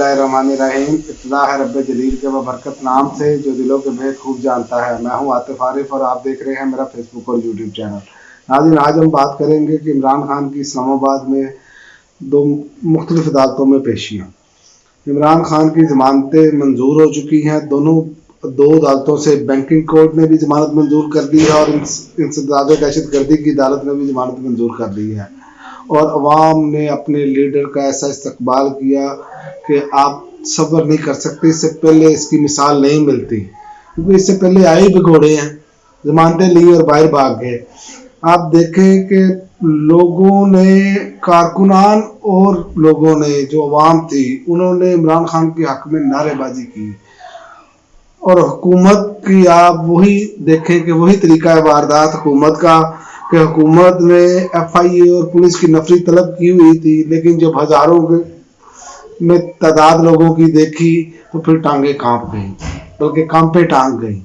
बिस्मिल्लाहिर्रहमानिर्रहीम। इब्तिदा है रब्बे जलील के बरकत नाम से जो दिलों के भेद खूब जानता है। मैं हूं आतिफ आरिफ और आप देख रहे हैं मेरा फेसबुक और यूट्यूब चैनल। नाज़रीन, आज हम बात करेंगे कि इमरान खान की इस्लामाबाद में दो मुख्तलिफ अदालतों में पेशियाँ। इमरान खान की ज़मानतें मंजूर हो चुकी हैं। दो अदालतों से बैंकिंग कोर्ट ने भी ज़मानत मंजूर कर दी है और इंसदाद दहशतगर्दी की अदालत ने भी ज़मानत मंजूर कर दी है। और अवाम ने अपने लीडर का ऐसा इस्तकबाल किया कि आप सब्र नहीं कर सकते। इससे पहले इसकी मिसाल नहीं मिलती, क्योंकि इससे पहले आए भी घोड़े हैं, ज़मानतें ली और बाहर भाग गए। आप देखें कि लोगों ने, कारकुनान और लोगों ने, जो अवाम थी, उन्होंने इमरान खान के हक में नारेबाजी की। और हुकूमत की आप वही देखें कि वही तरीका है वारदात हुकूमत का, कि हुकूमत ने FIA और पुलिस की नफरी तलब की हुई थी, लेकिन जब हज़ारों में तादाद लोगों की देखी तो फिर टांगे कांप गई, बल्कि कांपे टांग गई।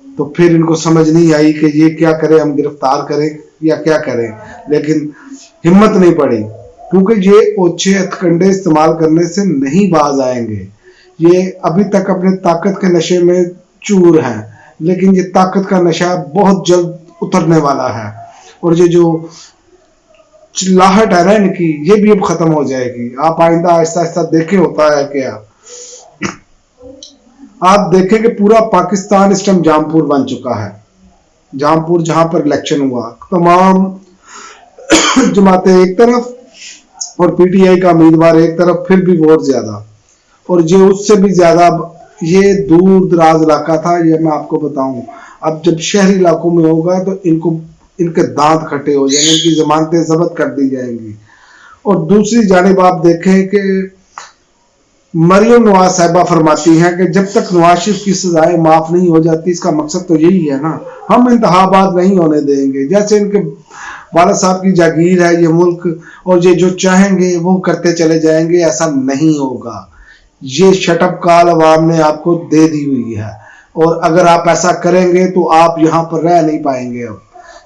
तो फिर इनको समझ नहीं आई कि ये क्या करें, हम गिरफ्तार करें या क्या करें। लेकिन हिम्मत नहीं पड़ी, क्योंकि ये ओछे हथकंडे इस्तेमाल करने से नहीं बाज आएंगे। ये अभी तक अपने ताकत के नशे में चूर हैं, लेकिन ये ताकत का नशा बहुत जल्द उतरने वाला है। और ये जो चिल्लाहट है ना इनकी, ये भी अब खत्म हो जाएगी। आप आइंदा आहिस्ता आहिस्ता देखें होता है क्या। आप देखें कि पूरा पाकिस्तान इस टाइम जामपुर बन चुका है। जामपुर जहां पर इलेक्शन हुआ, तमाम जमातें एक तरफ और PTI का उम्मीदवार एक तरफ, फिर भी वोट ज्यादा। और ये उससे भी ज्यादा, ये दूर दराज इलाका था, ये मैं आपको बताऊं। अब जब शहरी इलाकों में होगा तो इनके दांत खट्टे हो जाएंगे, इनकी जमानतें जब्त कर दी जाएंगी। और दूसरी जानिब आप देखें कि मरियम नवाज साहिबा फरमाती हैं कि जब तक नवाज शरीफ की सजाएं माफ नहीं हो जाती, इसका मकसद तो यही है ना, हम इंतखाबात नहीं होने देंगे। जैसे इनके वालिद साहब की जागीर है ये मुल्क, और ये जो चाहेंगे वो करते चले जाएंगे, ऐसा नहीं होगा। ये शटअप कॉल अवाम ने आपको दे दी हुई है, और अगर आप ऐसा करेंगे तो आप यहाँ पर रह नहीं पाएंगे। अब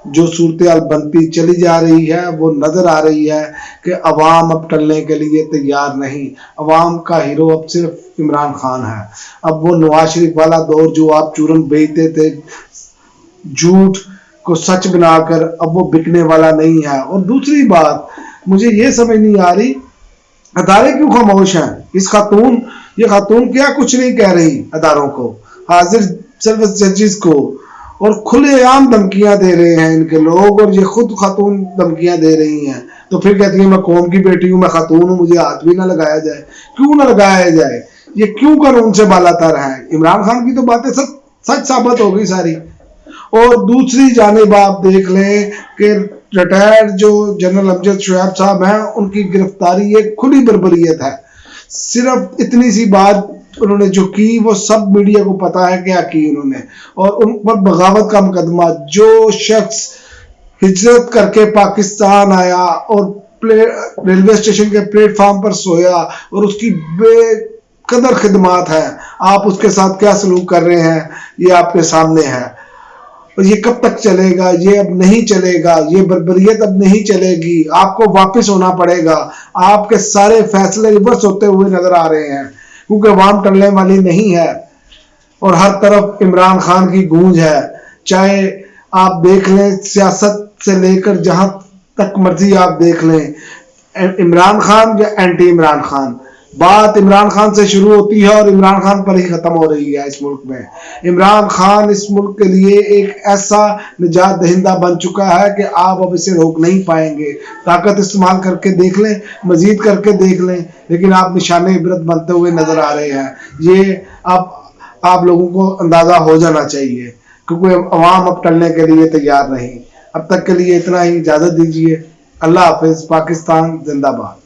जो सूरत बनती चली जा रही है वो नजर आ रही है कि अवाम अब टलने के लिए तैयार नहीं। अवाम का हीरो अब सिर्फ इमरान खान है। अब वो नवाज शरीफ वाला दौर जो आप चूरन बेचते थे झूठ को सच बनाकर, अब वो बिकने वाला नहीं है। और दूसरी बात मुझे ये समझ नहीं आ रही, अदारे क्यों खामोश हैं। ये खातून क्या कुछ नहीं कह रही अदारों को, हाजिर सर्विस जजेस को, और खुलेआम धमकियां दे रहे हैं इनके लोग। और ये खुद खातून धमकियां दे रही हैं, तो फिर कहती है मैं कौम की बेटी हूं, मैं खातून हूं, मुझे हाथ भी ना लगाया जाए। क्यों ना लगाया जाए, ये क्यों कानून से बालातर है। इमरान खान की तो बातें सब सच साबित हो गई सारी। और दूसरी जानिब आप देख लें कि रिटायर्ड जो जनरल अमजद शोएब साहब हैं, उनकी गिरफ्तारी एक खुली बर्बरियत है। सिर्फ इतनी सी बात उन्होंने जो की, वो सब मीडिया को पता है क्या की उन्होंने। और उन पर बगावत का मुकदमा, जो शख्स हिजरत करके पाकिस्तान आया और रेलवे स्टेशन के प्लेटफॉर्म पर सोया, और उसकी बेकदर खिदमात है, आप उसके साथ क्या सलूक कर रहे हैं ये आपके सामने है। और ये कब तक चलेगा, ये अब नहीं चलेगा, ये बर्बरियत अब नहीं चलेगी। आपको वापस होना पड़ेगा। आपके सारे फैसले रिवर्स होते हुए नजर आ रहे हैं, क्योंकि अवाम टलने वाली नहीं है। और हर तरफ इमरान खान की गूंज है। चाहे आप देख लें, सियासत से लेकर जहां तक मर्जी आप देख लें, इमरान खान या एंटी इमरान खान, बात इमरान खान से शुरू होती है और इमरान खान पर ही खत्म हो रही है। इस मुल्क में इमरान खान इस मुल्क के लिए एक ऐसा निजात दहिंदा बन चुका है कि आप अब इसे रोक नहीं पाएंगे। ताकत इस्तेमाल करके देख लें, मजीद करके देख लें, लेकिन आप निशाने इबरत बनते हुए नजर आ रहे हैं। ये आप लोगों को अंदाजा हो जाना चाहिए, क्योंकि अवाम अब टलने के लिए तैयार नहीं। अब तक के लिए इतना ही, इजाजत दीजिए। अल्लाह हाफिज। पाकिस्तान जिंदाबाद।